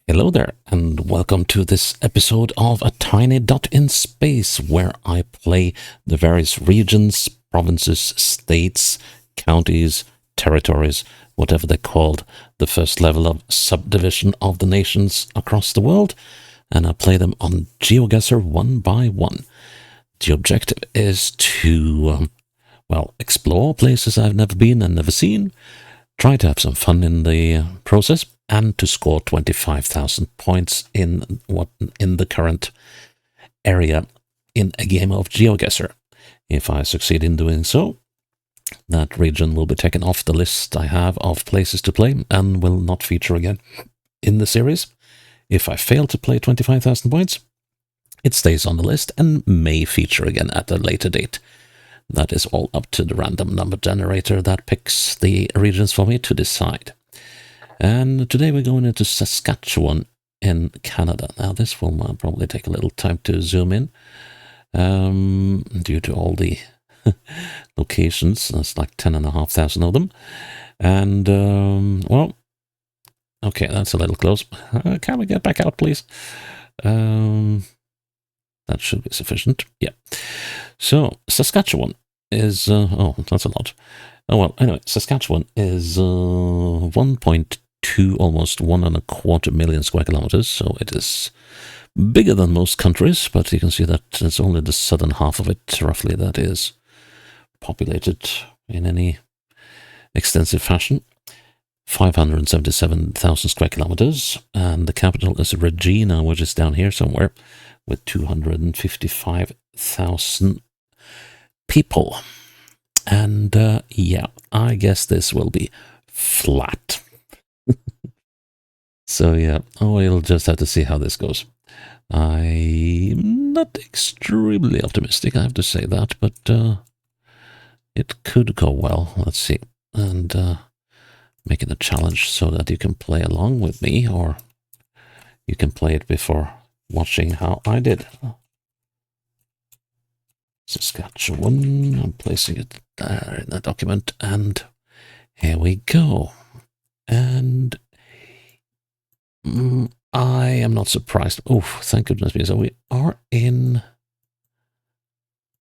Hello there, and welcome to this episode of A Tiny Dot in Space, where I play the various regions, provinces, states, counties, territories, whatever they're called, the first level of subdivision of the nations across the world, and I play them on GeoGuessr one by one. The objective is to, explore places I've never been and never seen, try to have some fun in the process, and to score 25,000 points in the current area in a game of GeoGuessr. If I succeed in doing so, that region will be taken off the list I have of places to play and will not feature again in the series. If I fail to play 25,000 points, it stays on the list and may feature again at a later date. That is all up to the random number generator that picks the regions for me to decide. And today we're going into Saskatchewan in Canada. Now this will probably take a little time to zoom in due to all the locations. There's like 10,500 of them. And, okay, that's a little close. Can we get back out, please? That should be sufficient. Yeah. So Saskatchewan is, that's a lot. Oh, well, anyway, Saskatchewan is 1.2, almost 1.25 million square kilometers, so it is bigger than most countries, but you can see that it's only the southern half of it, roughly, that is populated in any extensive fashion. 577,000 square kilometers, and the capital is Regina, which is down here somewhere, with 255,000 people. And I guess this will be flat. So yeah, we'll just have to see how this goes. I'm not extremely optimistic, I have to say that, but it could go well. Let's see. And make it a challenge so that you can play along with me, or you can play it before watching how I did. Saskatchewan, I'm placing it there in the document, and here we go. And I am not surprised. Oh, thank goodness, because we are in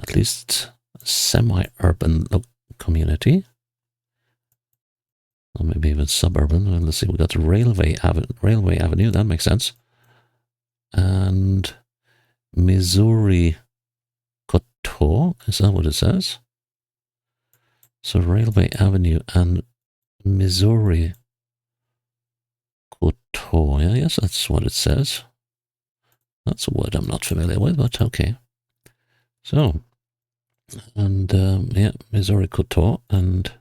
at least semi-urban community. Or maybe even suburban. Well, let's see, we got Railway Avenue, that makes sense. And Missouri Coteau, is that what it says? So Railway Avenue and Missouri Coteau, yeah, yes, that's what it says. That's a word I'm not familiar with, but okay. So, and Missouri Coteau and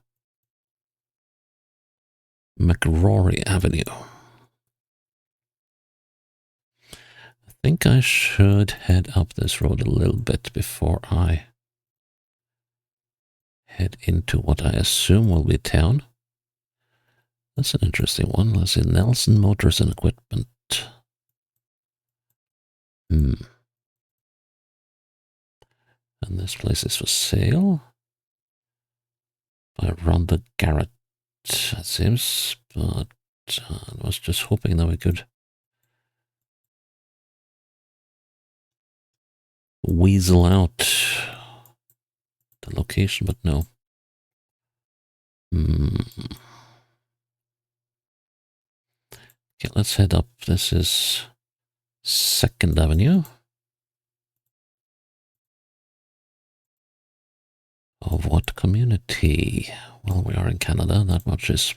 McRory Avenue. I think I should head up this road a little bit before I head into what I assume will be town. That's an interesting one. Let's see, Nelson Motors and Equipment. And this place is for sale by Rhonda Garrett, it seems, but I was just hoping that we could weasel out the location, but no. Okay, let's head up. This is 2nd Avenue. Of what community? Well, we are in Canada, that much is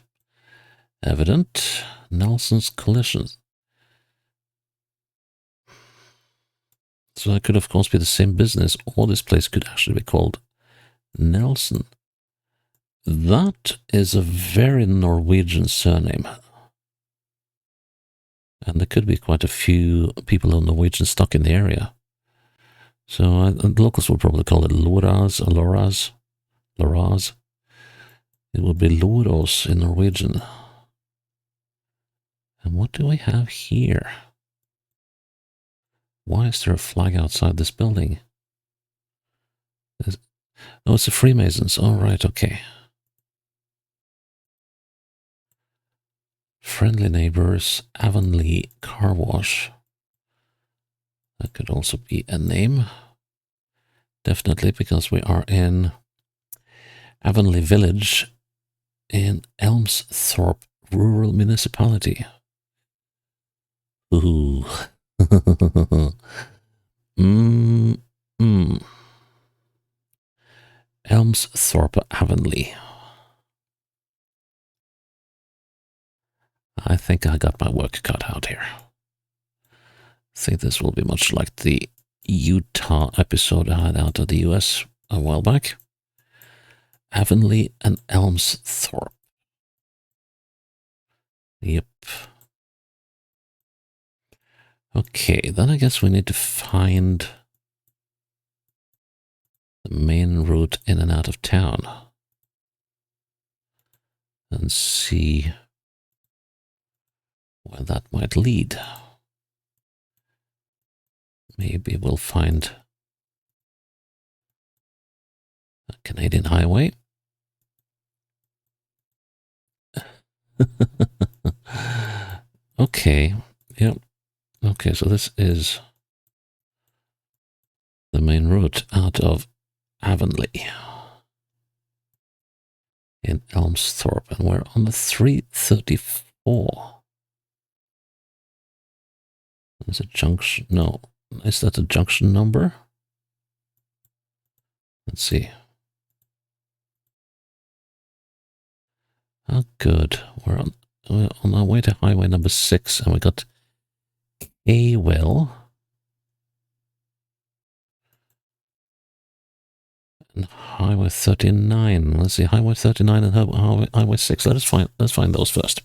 evident. Nelson's Collisions. So that could, of course, be the same business, or this place could actually be called Nelson. That is a very Norwegian surname. And there could be quite a few people of Norwegian stock in the area. So the locals will probably call it Loras or Loras. Loras. It would be Loros in Norwegian. And what do we have here? Why is there a flag outside this building? Oh, it's the Freemasons. All right, okay. friendly neighbors, Avonlea Car Wash. That could also be a name. Definitely, because we are in Avonlea Village in Elmsthorpe Rural Municipality. Ooh. Elmsthorpe Avonlea. I think I got my work cut out here. I think this will be much like the Utah episode I had out of the US a while back. Avonlea and Elmsthorpe. Yep. Okay, then I guess we need to find the main route in and out of town and see where that might lead. Maybe we'll find a Canadian highway. Okay, yep. Okay, so this is the main route out of Avonlea in Elmsthorpe, and we're on the 334. Is it junction? No. Is that a junction number? Let's see. Oh, good. We're on our way to highway number 6, and we got Awell and highway 39. Let's see, highway 39 and highway 6. Let's find those first.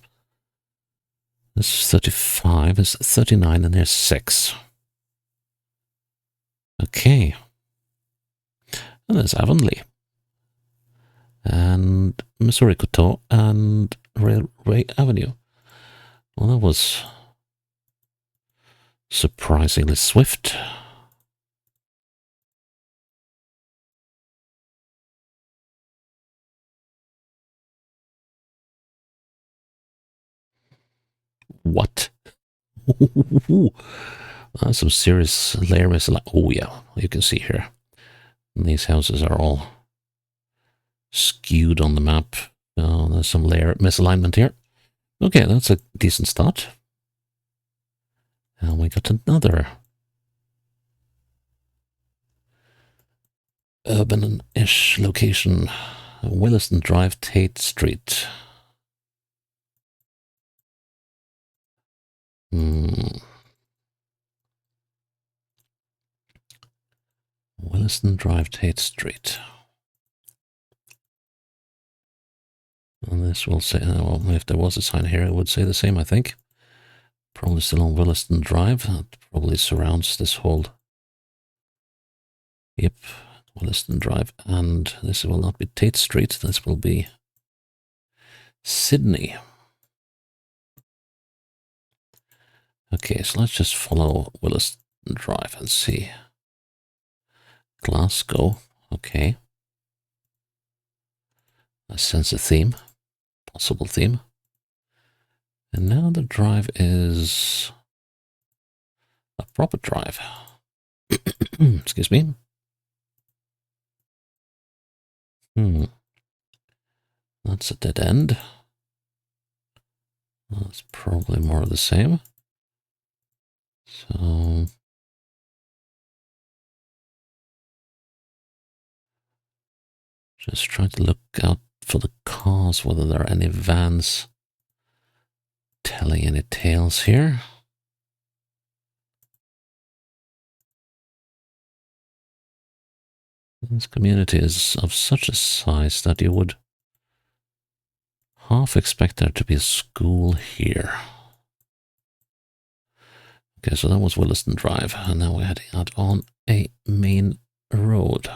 This is 35, it's 39, and there's 6. Okay. And there's Avonlea. And Missouri Coteau and Railway Avenue. Well, that was surprisingly swift. What? That's some serious layer misalignment. Oh yeah, you can see here. These houses are all skewed on the map. Oh, there's some layer misalignment here. Okay, that's a decent start. And we got another urban-ish location. Williston Drive, Tate Street. Williston Drive, Tate Street. And this will say, well, if there was a sign here, it would say the same, I think. Probably still on Williston Drive. That probably surrounds this whole... Yep, Williston Drive. And this will not be Tate Street. This will be Sydney. Okay, so let's just follow Williston Drive and see. Glasgow. Okay. I sense a theme. Possible theme. And now the drive is a proper drive. Excuse me. That's a dead end. That's probably more of the same. So just try to look out for the cars, whether there are any vans telling any tales here. This community is of such a size that you would half expect there to be a school here. Okay, so that was Williston Drive, and now we're heading out on a main road.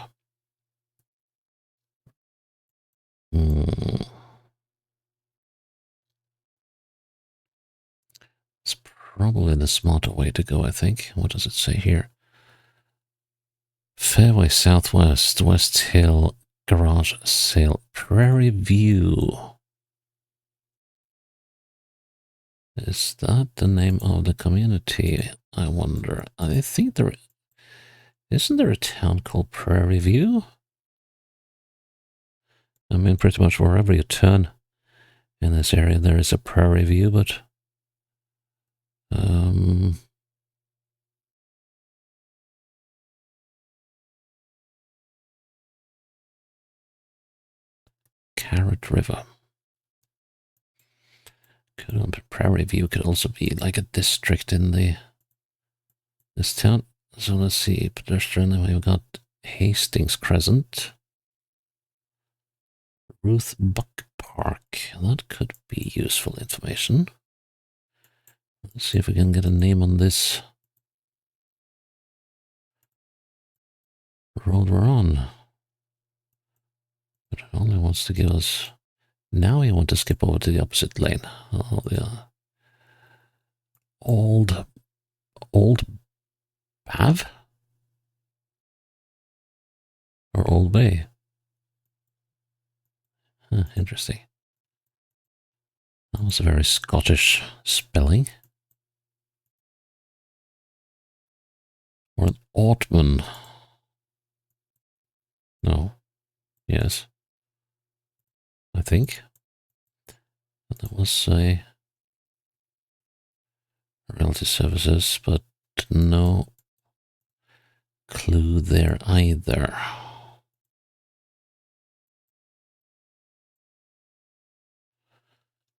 It's probably the smarter way to go, I think. What does it say here? Fairway Southwest, West Hill, Garage Sale, Prairie View. Is that the name of the community? I wonder. I think there isn't there a town called Prairie View? I mean, pretty much wherever you turn in this area, there is a Prairie View, but Carrot River. Prairie View could also be like a district in this town. So let's see, pedestrian. We've got Hastings Crescent, Ruth Buck Park. That could be useful information. Let's see if we can get a name on this road we're on. But it only wants to give us. Now you want to skip over to the opposite lane. Oh, yeah. Old Bav? Or Old Bay? Huh, interesting. That was a very Scottish spelling. Or an Ortman. No. Yes. I think. But that was a realty services, but no clue there either.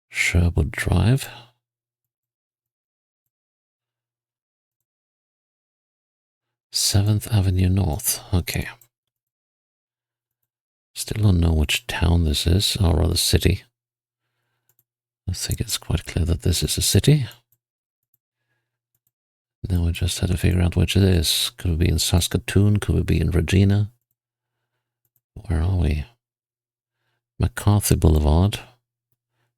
Sherwood Drive. Seventh Avenue North. Okay. Still don't know which town this is, or rather city. I think it's quite clear that this is a city. Now we just had to figure out which it is. Could it be in Saskatoon? Could it be in Regina? Where are we? McCarthy Boulevard.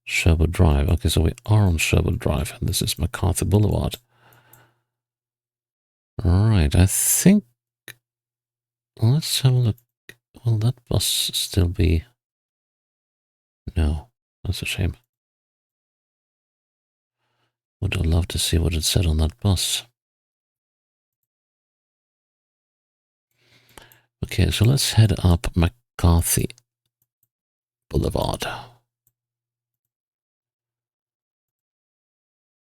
Sherwood Drive. Okay, so we are on Sherwood Drive, and this is McCarthy Boulevard. Right, I think. Let's have a look. Will that bus still be? No, that's a shame. Would have loved to see what it said on that bus. Okay, so let's head up McCarthy Boulevard.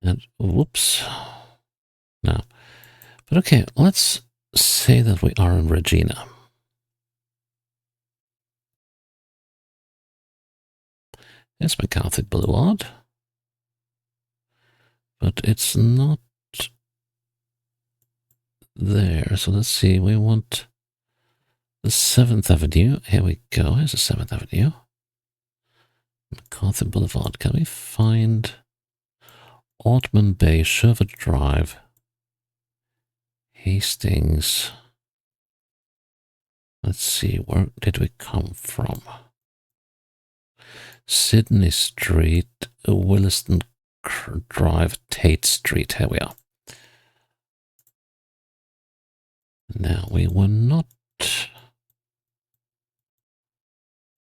And whoops. No. But okay, let's say that we are in Regina. It's McCarthy Boulevard. But it's not there. So let's see. We want the 7th Avenue. Here we go. Here's the 7th Avenue. McCarthy Boulevard. Can we find Ortman Bay, Sherwood Drive, Hastings? Let's see. Where did we come from? Sydney Street, Williston Drive, Tate Street. Here we are. Now, we were not.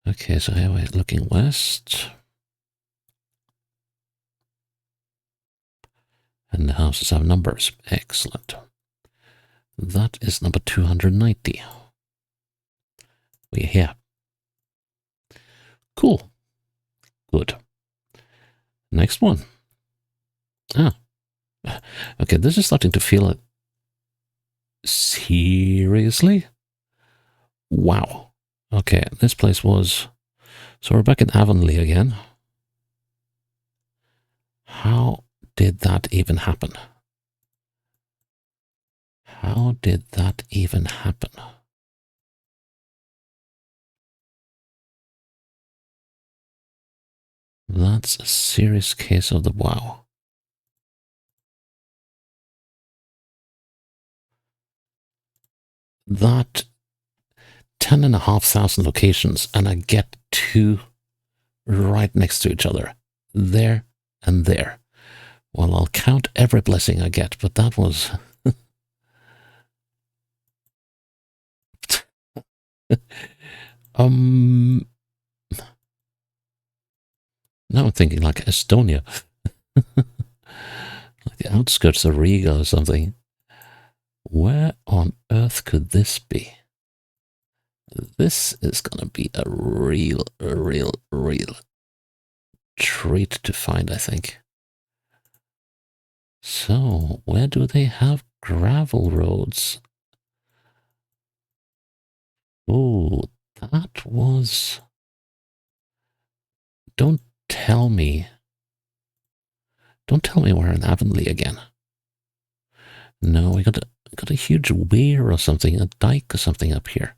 Okay, so here we're looking west. And the houses have numbers. Excellent. That is number 290. We're here. Cool. Good. Next one. Ah. Okay, this is starting to feel like. Seriously? Wow. Okay, this place was. So we're back in Avonlea again. How did that even happen? How did that even happen? That's a serious case of the wow. That 10,500 locations, and I get two right next to each other. There and there. Well, I'll count every blessing I get, but that was. Now I'm thinking like Estonia. Like the outskirts of Riga or something. Where on earth could this be? This is gonna be a real treat to find, I think. So, where do they have gravel roads? Oh, that was. Don't tell me. Don't tell me we're in Avonlea again. No, we got a huge weir or something, a dike or something up here.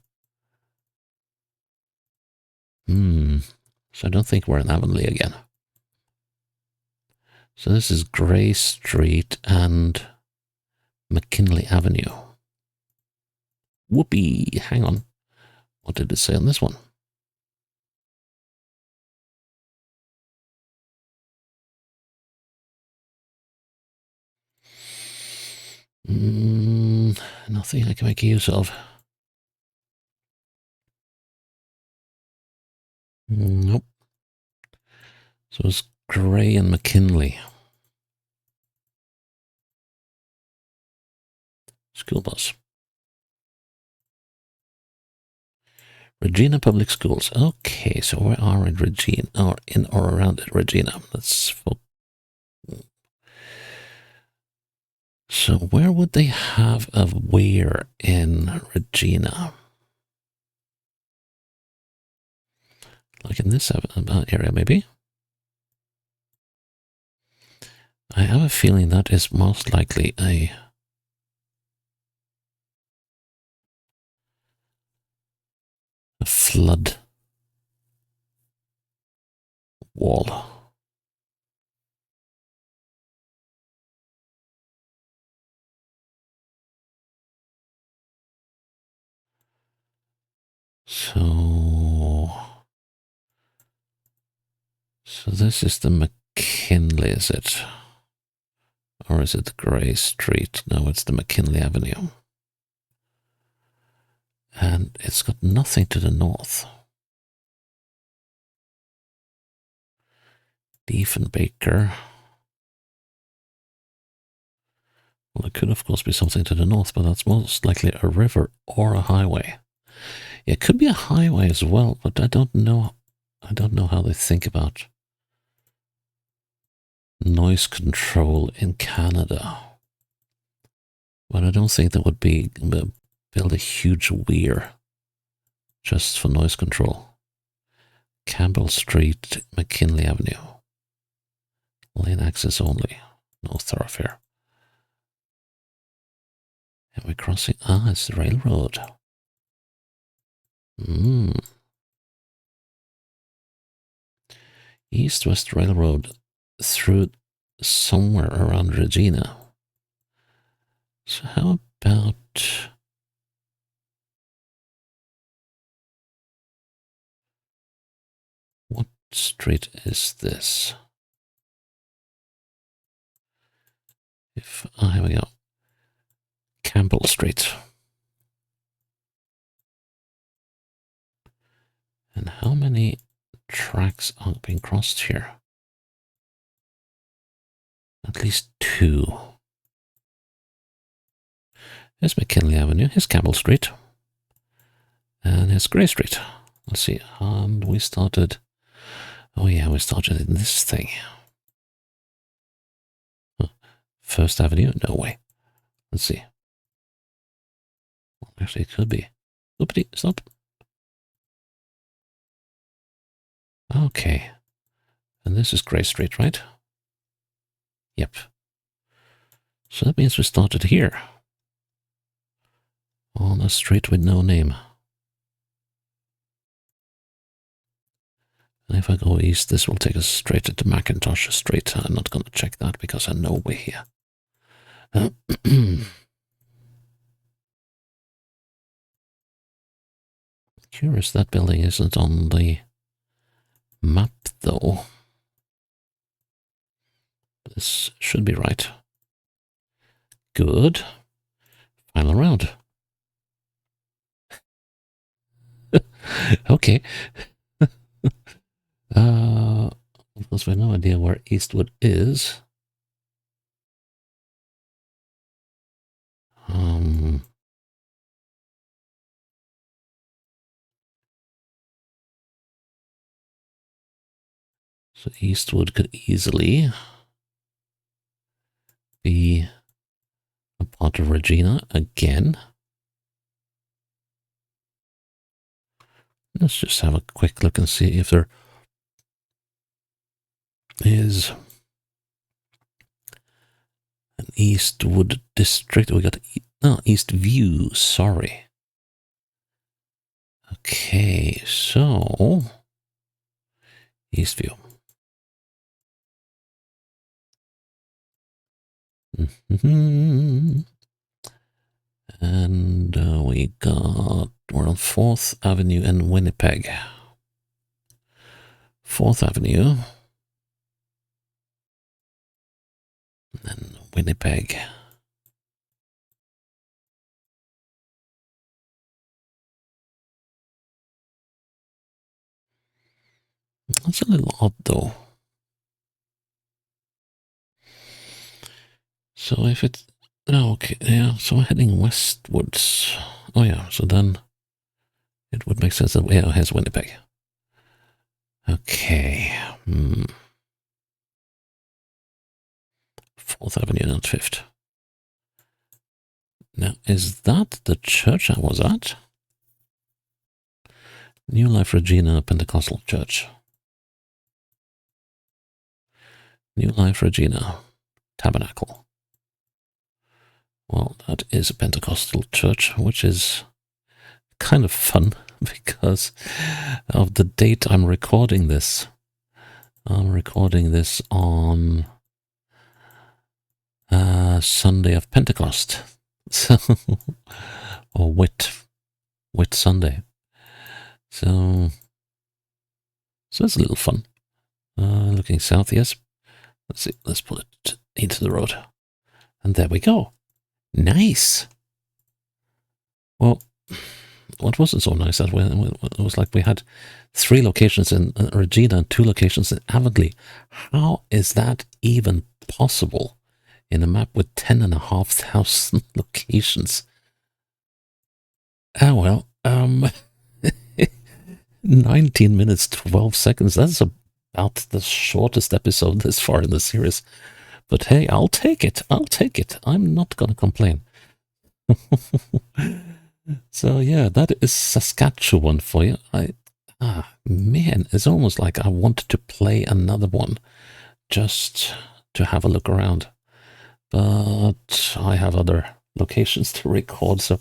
So I don't think we're in Avonlea again. So this is Gray Street and McKinley Avenue. Whoopee! Hang on. What did it say on this one? Nothing I can make use of. Nope. So it's Gray and McKinley. School bus. Regina Public Schools. Okay, so where are in Regina? Or in or around it, Regina. So where would they have a weir in Regina? Like in this area, maybe? I have a feeling that is most likely a flood wall. So this is the McKinley, is it? Or is it the Gray Street? No, it's the McKinley Avenue. And it's got nothing to the north. Diefenbaker. Well, it could, of course, be something to the north, but that's most likely a river or a highway. It could be a highway as well, but I don't know. I don't know how they think about noise control in Canada. But I don't think they would build a huge weir just for noise control. Campbell Street, McKinley Avenue. Lane access only. No thoroughfare. And we're crossing. It's the railroad. East-West Railroad through somewhere around Regina. So how about... What street is this? Here we go. Campbell Street. And how many tracks are being crossed here? At least 2. Here's McKinley Avenue, here's Campbell Street, and here's Gray Street. Let's see, and we started... Oh yeah, we started in this thing. First Avenue? No way. Let's see. Actually, it could be. Oopity, stop. Okay. And this is Gray Street, right? Yep. So that means we started here. On a street with no name. And if I go east, this will take us straight into Macintosh Street. I'm not going to check that because I know we're here. Curious that building isn't on the map, though. This should be right. Good. Final round. Okay. Of course, we have no idea where Eastwood is. So Eastwood could easily be a part of Regina again. Let's just have a quick look and see if there is an Eastwood district. We got Eastview, sorry. Okay, so Eastview. And we're on 4th Avenue in Winnipeg. 4th Avenue. And then Winnipeg. That's a little odd though. So if it's, okay, yeah, so we're heading westwards. Oh yeah, so then it would make sense that, yeah, here's Winnipeg. Okay. 4th Avenue, not 5th. Now, is that the church I was at? New Life Regina Pentecostal Church. New Life Regina Tabernacle. Well, that is a Pentecostal church, which is kind of fun because of the date I'm recording this. I'm recording this on Sunday of Pentecost. So, or Whit Sunday. So it's a little fun. Looking south, yes. Let's see, let's pull it into the road. And there we go. Nice. Well, what wasn't so nice that it was like we had 3 locations in Regina and 2 locations in Avonlea. How is that even possible in a map with 10,500 locations? Ah, well, 19 minutes, 12 seconds. That's about the shortest episode this far in the series. But hey, I'll take it. I'm not going to complain. So yeah, that is Saskatchewan for you. Man, it's almost like I wanted to play another one just to have a look around. But I have other locations to record, so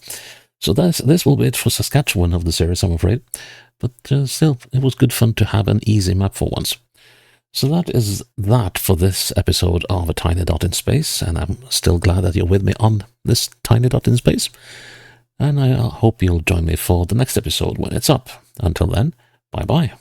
this will be it for Saskatchewan of the series, I'm afraid. But still, it was good fun to have an easy map for once. So that is that for this episode of A Tiny Dot in Space, and I'm still glad that you're with me on this Tiny Dot in Space. And I hope you'll join me for the next episode when it's up. Until then, bye-bye.